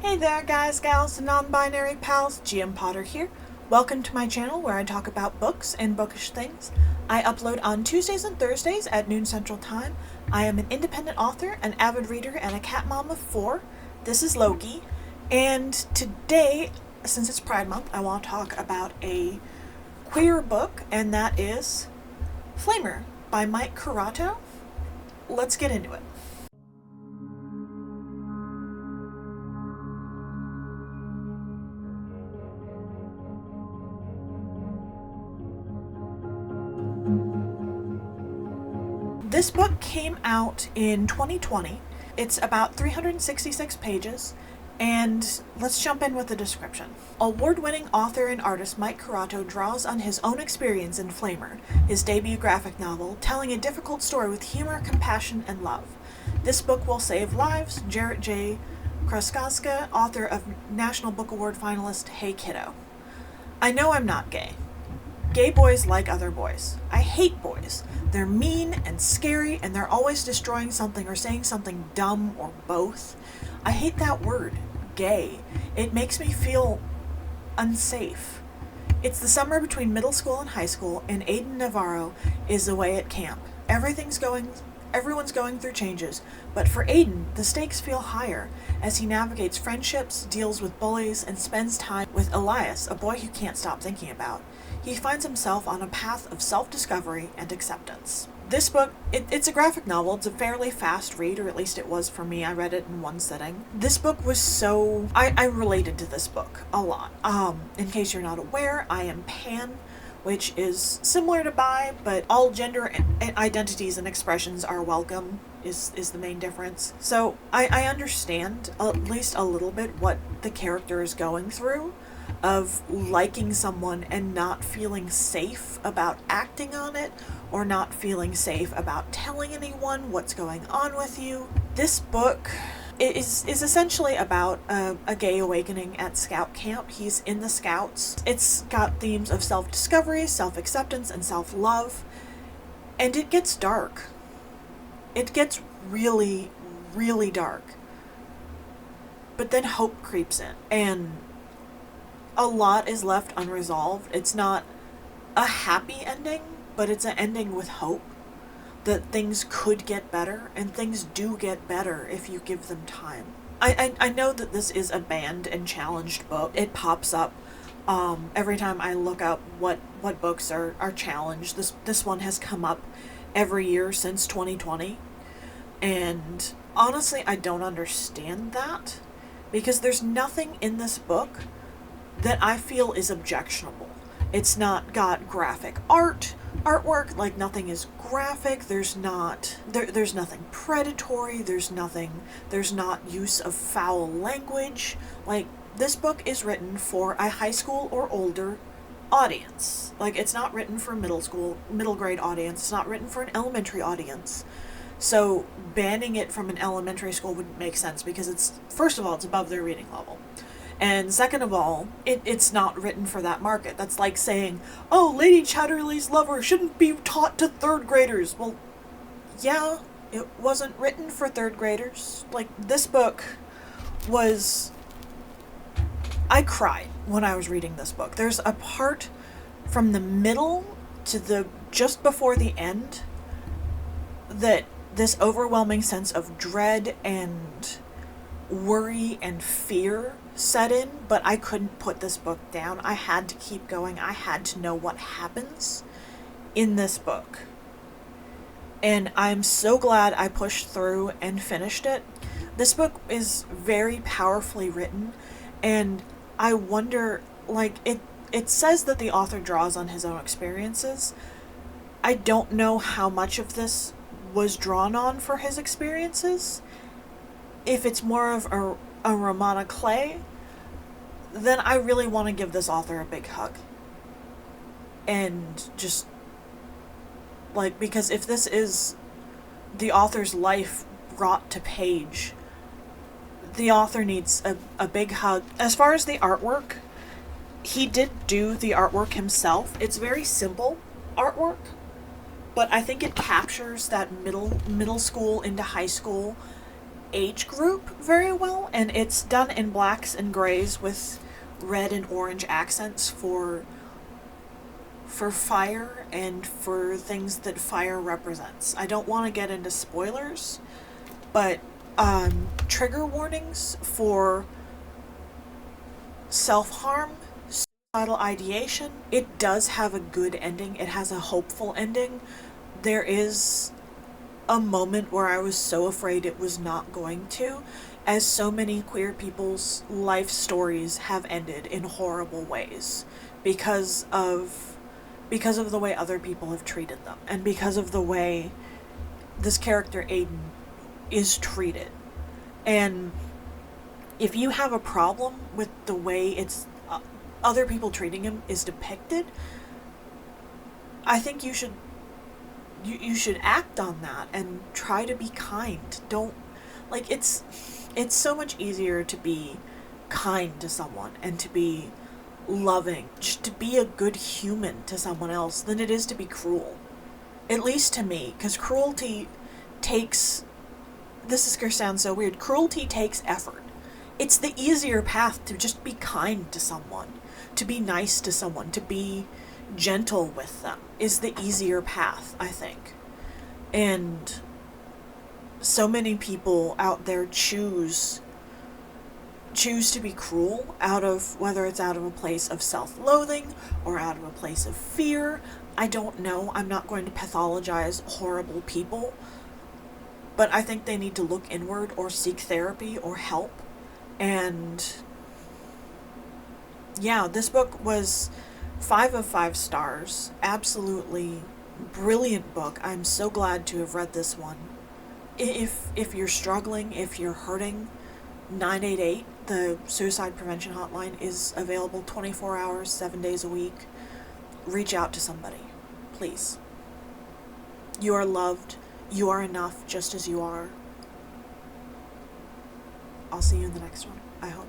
Hey there guys, gals, and non-binary pals, GM Potter here. Welcome to my channel where I talk about books and bookish things. I upload on Tuesdays and Thursdays at noon Central Time. I am an independent author, an avid reader, and a cat mom of 4. This is Loki, and today, since it's Pride Month, I want to talk about a queer book, and that is Flamer by Mike Curato. Let's get into it. This book came out in 2020. It's about 366 pages, and let's jump in with the description. Award-winning author and artist Mike Curato draws on his own experience in Flamer, his debut graphic novel, telling a difficult story with humor, compassion, and love. This book will save lives. Jarrett J. Kraskaska, author of National Book Award finalist Hey Kiddo. I know I'm not gay. Gay boys like other boys. I hate boys. They're mean and scary, and they're always destroying something or saying something dumb or both. I hate that word, gay. It makes me feel unsafe. It's the summer between middle school and high school, and Aiden Navarro is away at camp. Everyone's going through changes, but for Aiden, the stakes feel higher as he navigates friendships, deals with bullies, and spends time with Elias, a boy he can't stop thinking about. He finds himself on a path of self-discovery and acceptance. This book, it's a graphic novel. It's a fairly fast read, or at least it was for me. I read it in one sitting. This book was so... I related to this book a lot. In case you're not aware, I am pan, which is similar to bi, but all gender identities and expressions are welcome, is the main difference. So I understand at least a little bit what the character is going through, of liking someone and not feeling safe about acting on it, or not feeling safe about telling anyone what's going on with you. This book is essentially about a gay awakening at scout camp. He's in the scouts. It's got themes of self-discovery, self-acceptance, and self-love, and it gets dark. It gets really, really dark. But then hope creeps in, and a lot is left unresolved. It's not a happy ending, but it's an ending with hope that things could get better, and things do get better if you give them time. I know that this is a banned and challenged book. It pops up every time I look up what books are challenged. This one has come up every year since 2020, and honestly, I don't understand that, because there's nothing in this book that I feel is objectionable. It's not got graphic artwork, like nothing is graphic. There's nothing predatory. There's not use of foul language. Like, this book is written for a high school or older audience. Like, it's not written for middle grade audience. It's not written for an elementary audience. So banning it from an elementary school wouldn't make sense, because it's, first of all, it's above their reading level. And second of all, it's not written for that market. That's like saying, oh, Lady Chatterley's Lover shouldn't be taught to 3rd graders. Well, yeah, it wasn't written for 3rd graders. Like, this book was... I cried when I was reading this book. There's a part from the middle to just before the end that this overwhelming sense of dread and worry and fear set in, but I couldn't put this book down. I had to keep going. I had to know what happens in this book. And I'm so glad I pushed through and finished it. This book is very powerfully written, and I wonder, like, it says that the author draws on his own experiences. I don't know how much of this was drawn on for his experiences. If it's more of a Ramona Clay, then I really want to give this author a big hug. And just, like, because if this is the author's life brought to page, the author needs a big hug. As far as the artwork, he did do the artwork himself. It's very simple artwork, but I think it captures that middle school into high school age group very well, and it's done in blacks and grays with red and orange accents for fire and for things that fire represents. I don't want to get into spoilers, but trigger warnings for self-harm, suicidal ideation. It does have a good ending. It has a hopeful ending. There is a moment where I was so afraid it was not going to, as so many queer people's life stories have ended in horrible ways because of the way other people have treated them, and because of the way this character Aiden is treated. And if you have a problem with the way it's other people treating him is depicted, I think you should act on that and try to be kind. Don't, like, it's so much easier to be kind to someone and to be loving, just to be a good human to someone else, than it is to be cruel. At least to me, because cruelty takes, this is going to sound so weird, cruelty takes effort. It's the easier path to just be kind to someone, to be nice to someone, to be gentle with them, is the easier path, I think. And so many people out there choose to be cruel, whether it's out of a place of self-loathing or out of a place of fear. I don't know. I'm not going to pathologize horrible people, but I think they need to look inward or seek therapy or help. And yeah, this book was 5 of 5 stars. Absolutely brilliant book. I'm so glad to have read this one. If you're struggling, if you're hurting, 988, the suicide prevention hotline, is available 24 hours, 7 days a week. Reach out to somebody, please. You are loved. You are enough just as you are. I'll see you in the next one, I hope.